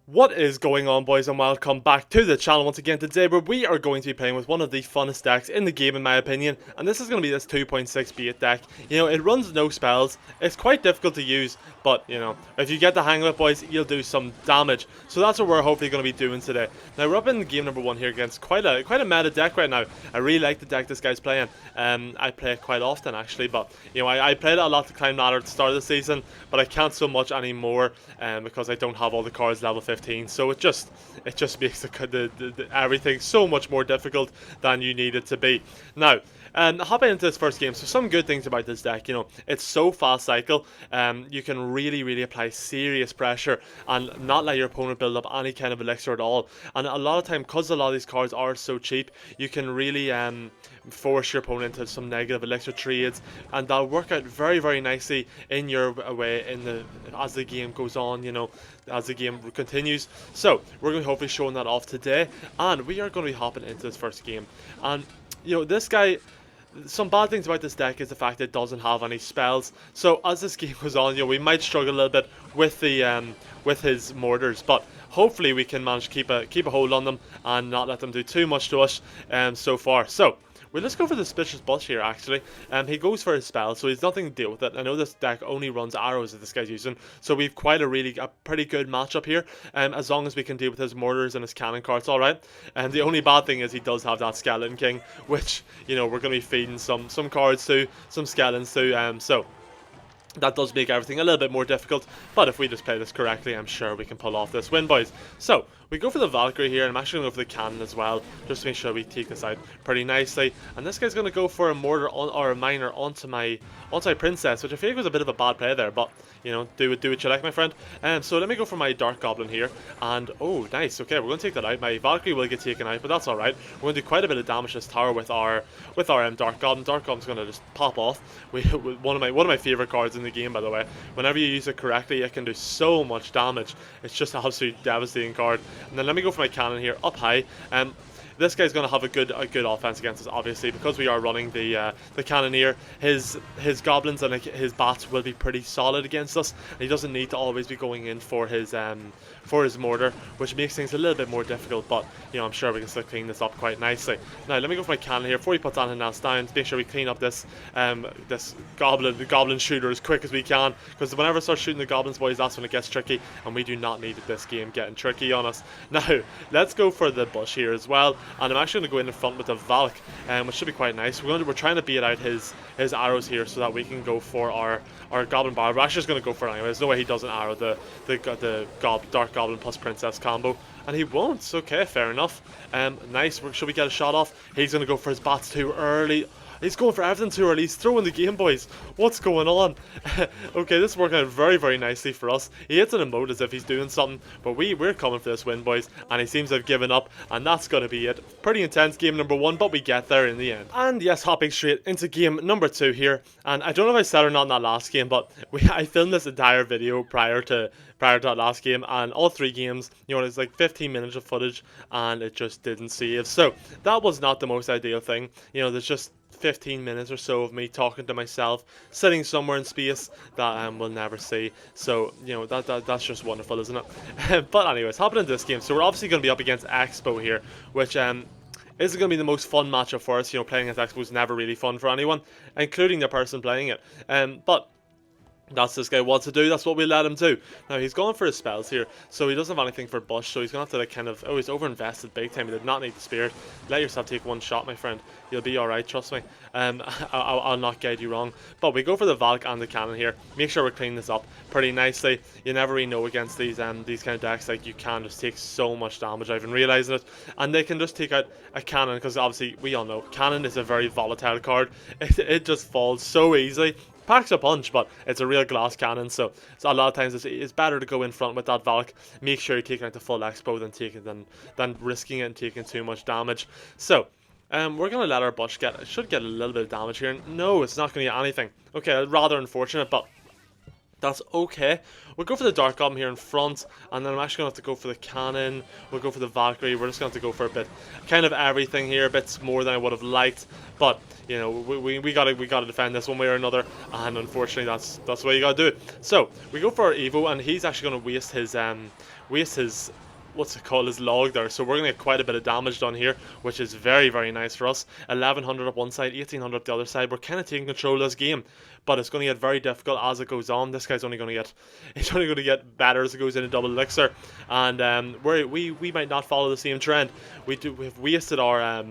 What is going on, boys, and welcome back to the channel once again today, where we are going to be playing with one of the funnest decks in the game in my opinion, and this is going to be this 2.6 bait deck. You know, it runs no spells, it's quite difficult to use, but you know, if you get the hang of it, boys, you'll do some damage. So that's what we're hopefully going to be doing today. Now we're up in game number 1 here against quite a meta deck right now. I really like the deck this guy's playing. I play it quite often actually, but you know, I played it a lot to climb ladder at the start of the season, but I can't so much anymore because I don't have all the cards level 15. So it just makes everything so much more difficult than you need it to be. Now, hopping into this first game, so some good things about this deck, you know, it's so fast cycle. You can really apply serious pressure and not let your opponent build up any kind of elixir at all. And a lot of time, because a lot of these cards are so cheap, you can really force your opponent into some negative elixir trades, and that'll work out very nicely in your way as the game goes on, you know, as the game continues. So we're going to be hopefully showing that off today, and we are going to be hopping into this first game. And you know, this guy, some bad things about this deck is the fact that it doesn't have any spells. So as this game goes on, you know, we might struggle a little bit with the with his mortars, but hopefully we can manage to keep a hold on them and not let them do too much to us so far. So well, let's go for the Suspicious Bush here, actually. He goes for his spell, so he's nothing to deal with it. I know this deck only runs arrows that this guy's using, so we've quite a pretty good matchup here, as long as we can deal with his mortars and his cannon cards, alright? And the only bad thing is he does have that Skeleton King, which, you know, we're going to be feeding some cards to, some skeletons to, so that does make everything a little bit more difficult, but if we just play this correctly, I'm sure we can pull off this win, boys. So, we go for the Valkyrie here, and I'm actually going to go for the cannon as well, just to make sure we take this out pretty nicely. And this guy's going to go for a mortar or a miner onto my princess, which I feel like was a bit of a bad play there, but you know, do what you like, my friend. So let me go for my Dark Goblin here, and oh, nice. Okay, we're going to take that out. My Valkyrie will get taken out, but that's all right. We're going to do quite a bit of damage to this tower with our Dark Goblin. Dark Goblin's going to just pop off. One of my favorite cards in the game, by the way. Whenever you use it correctly, it can do so much damage. It's just an absolutely devastating card. And then let me go for my cannon here, up high. This guy's going to have a good offense against us, obviously, because we are running the Cannoneer. His goblins and his bats will be pretty solid against us, and he doesn't need to always be going in for his mortar, which makes things a little bit more difficult, but you know, I'm sure we can still clean this up quite nicely. Now let me go for my cannon here before he puts on his Nast down, to make sure we clean up this goblin shooter as quick as we can, because whenever I start shooting the goblins, boys, that's when it gets tricky, and we do not need this game getting tricky on us. Now let's go for the bush here as well, and I'm actually going to go in front with the Valk, which should be quite nice. We're trying to beat out his arrows here so that we can go for our Goblin Bar. We're actually just going to go for it anyway. There's no way he doesn't arrow the Dark Goblin plus Princess combo, and he won't. Okay, fair enough. Nice. Should we get a shot off? He's going to go for his bats too early. He's going for everything too early. He's throwing the game, boys. What's going on? Okay, this is working out very nicely for us. He hits an emote as if he's doing something, but we're coming for this win, boys, and he seems to have given up, and that's going to be it. Pretty intense game number 1, but we get there in the end. And yes, hopping straight into game number 2 here, and I don't know if I said or not in that last game, but I filmed this entire video prior to that last game, and all 3 games, you know, it's like 15 minutes of footage, and it just didn't save. So that was not the most ideal thing. You know, there's just 15 minutes or so of me talking to myself, sitting somewhere in space that we'll never see. So, you know, that's just wonderful, isn't it? But anyways, hopping into this game. So we're obviously going to be up against Expo here, which isn't going to be the most fun matchup for us. You know, playing against Expo is never really fun for anyone, including the person playing it. But that's this guy wants to do, that's what we let him do. Now he's going for his spells here, so he doesn't have anything for Bush, so he's going to have to like kind of, oh, he's over-invested big time. He did not need the Spirit. Let yourself take one shot, my friend. You'll be alright, trust me. I'll not guide you wrong. But we go for the Valk and the cannon here. Make sure we're cleaning this up pretty nicely. You never really know against these kind of decks, like you can just take so much damage. I've been realising it. And they can just take out a cannon, because obviously we all know cannon is a very volatile card. It just falls so easily. Packs a punch, but it's a real glass cannon, so a lot of times it's better to go in front with that Valk. Make sure you're taking out the full Expo than risking it and taking too much damage. So we're gonna let our Bush should get a little bit of damage here. No, it's not gonna get anything. Okay, rather unfortunate, but That's okay. We'll go for the Dark Goblin here in front, and then I'm actually going to have to go for the Cannon. We'll go for the Valkyrie. We're just going to have to go for a bit, kind of everything here, a bit more than I would have liked. But, you know, we gotta defend this one way or another, and unfortunately that's the way you gotta do it. So, we go for our Evo, and he's actually going to waste his what's it called, his log there. So we're going to get quite a bit of damage done here, which is very, very nice for us. 1100 up one side, 1800 up the other side. We're kind of taking control of this game, but it's going to get very difficult as it goes on. This guy's only going to get, it's only going to get better as it goes into double elixir, and we might not follow the same trend. We've wasted our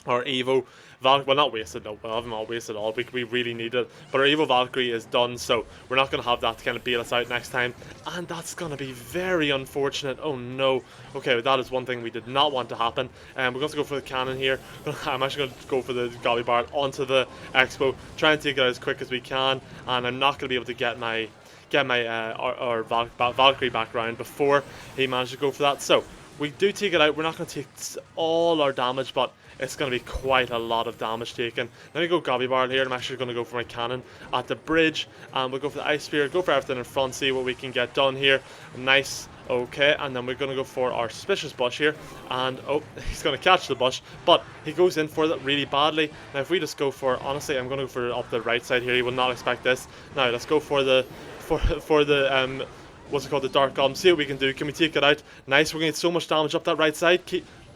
Evo. Well, not wasted, no, we haven't all wasted all. We really need it. But our Evo Valkyrie is done, so we're not going to have that to kind of bail us out next time. And that's going to be very unfortunate. Oh no. Okay, that is one thing we did not want to happen. We're going to go for the cannon here. I'm actually going to go for the Gobby Bar onto the Expo. Try and take it out as quick as we can. And I'm not going to be able to get my Valkyrie back round before he managed to go for that. So we do take it out. We're not going to take all our damage, but it's going to be quite a lot of damage taken. Let me go Gobby Barrel here. I'm actually going to go for my cannon at the bridge. And we'll go for the Ice Spear, go for everything in front, see what we can get done here. Nice. Okay, and then we're going to go for our Suspicious Bush here. And, oh, he's going to catch the bush, but he goes in for that really badly. Now, if we just go for, honestly, I'm going to go for up the right side here. He will not expect this. Now, let's go for the, what's it called, the Dark Goblin. See what we can do. Can we take it out? Nice, we're going to get so much damage up that right side.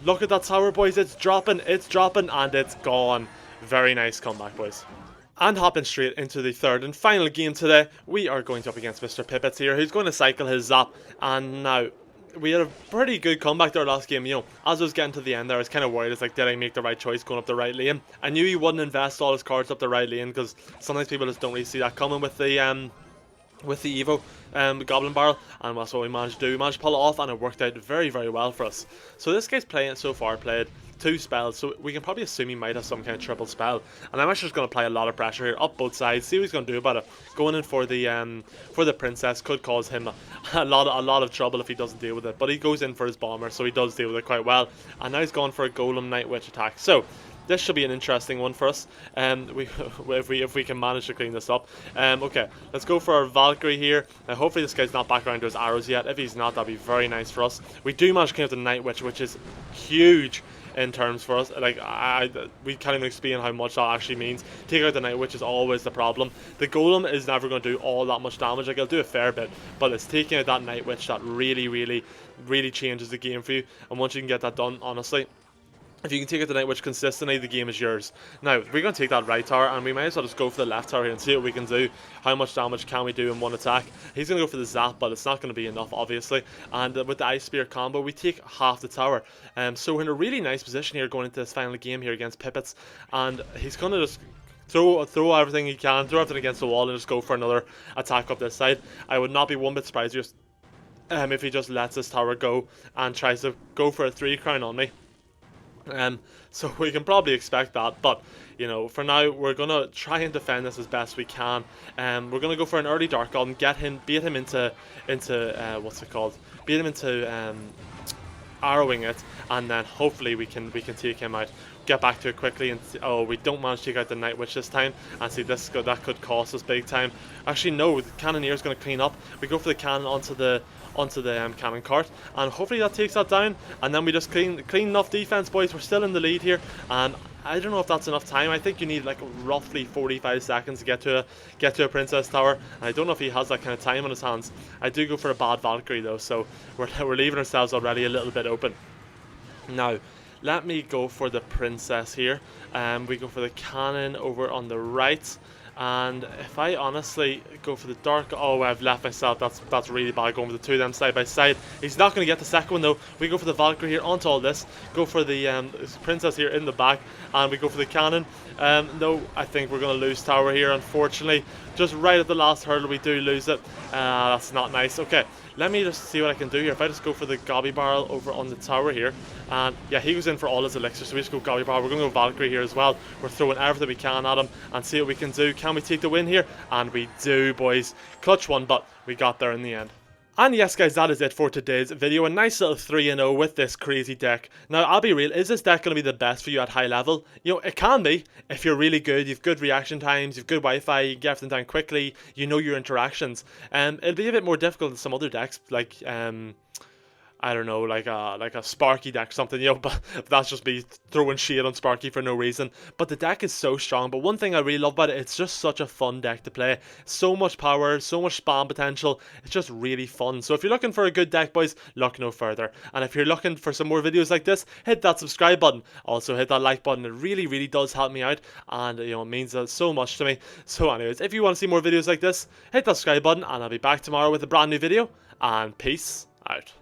Look at that tower, boys. It's dropping, and it's gone. Very nice comeback, boys. And hopping straight into the third and final game today, we are going up against Mr. Pippets here, who's going to cycle his Zap. And now, we had a pretty good comeback there last game. You know, as I was getting to the end there, I was kind of worried. It's like, did I make the right choice going up the right lane? I knew he wouldn't invest all his cards up the right lane, because sometimes people just don't really see that coming with the Evo Goblin Barrel, and that's what we managed to do. We managed to pull it off, and it worked out very, very well for us. So this guy's played 2 spells, so we can probably assume he might have some kind of triple spell. And I'm actually just going to apply a lot of pressure here up both sides, see what he's going to do about it. Going in for the princess could cause him a lot of trouble if he doesn't deal with it, but he goes in for his bomber, so he does deal with it quite well. And now he's gone for a Golem Night Witch attack. So this should be an interesting one for us. If we can manage to clean this up. Okay, let's go for our Valkyrie here. Hopefully this guy's not back around to his arrows yet. If he's not, that'd be very nice for us. We do manage to clean up the Night Witch, which is huge in terms for us. Like, we can't even explain how much that actually means. Take out the Night Witch is always the problem. The Golem is never going to do all that much damage. Like, it'll do a fair bit, but it's taking out that Night Witch that really, really, really changes the game for you. And once you can get that done, honestly, if you can take out the Night Witch consistently, the game is yours. Now, we're going to take that right tower, and we might as well just go for the left tower here and see what we can do. How much damage can we do in one attack? He's going to go for the Zap, but it's not going to be enough, obviously. And with the Ice Spear combo, we take half the tower. So we're in a really nice position here going into this final game here against Pippets. And he's going to just throw everything he can, throw everything against the wall, and just go for another attack up this side. I would not be one bit surprised if he just lets this tower go and tries to go for a 3 crown on me. So we can probably expect that, but you know, for now we're gonna try and defend this as best we can. We're gonna go for an early Dark Golem, bait him into what's it called? Bait him into arrowing it, and then hopefully we can take him out. Get back to it quickly, and oh, we don't manage to take out the Night Witch this time, and see that could cost us big time. Actually, no, the Cannoneer's going to clean up. We go for the cannon onto the cannon cart, and hopefully that takes that down, and then we just clean enough defense, boys. We're still in the lead here, and I don't know if that's enough time. I think you need like roughly 45 seconds to get to a Princess Tower, and I don't know if he has that kind of time on his hands. I do go for a bad Valkyrie though, so we're leaving ourselves already a little bit open. Now, let me go for the princess here. We go for the cannon over on the right. And if I honestly go for the dark, oh, I've left myself. That's really bad going with the two of them side by side. He's not going to get the second one though. We go for the Valkyrie here onto all this. Go for the princess here in the back, and we go for the cannon. No, I think we're going to lose tower here, unfortunately. Just right at the last hurdle, we do lose it. That's not nice. Okay, let me just see what I can do here. If I just go for the Gobby Barrel over on the tower here, and yeah, he goes in for all his elixirs, so we just go Gobby Barrel. We're going to go Valkyrie here as well. We're throwing everything we can at him and see what we can do. Can we take the win here? And we do, boys. Clutch one, but we got there in the end. And yes guys, that is it for today's video. A nice little 3-0 with this crazy deck. Now I'll be real, is this deck going to be the best for you at high level? You know, it can be if you're really good, you've good reaction times, you've good Wi-Fi, you get everything done quickly, you know your interactions. It'll be a bit more difficult than some other decks, like I don't know, like a Sparky deck or something, you know, but that's just me throwing shade on Sparky for no reason. But the deck is so strong. But one thing I really love about it, it's just such a fun deck to play. So much power, so much spam potential. It's just really fun. So if you're looking for a good deck, boys, look no further. And if you're looking for some more videos like this, hit that subscribe button. Also hit that like button. It really, really does help me out, and you know, it means so much to me. So anyways, if you want to see more videos like this, hit that subscribe button, and I'll be back tomorrow with a brand new video. And peace out.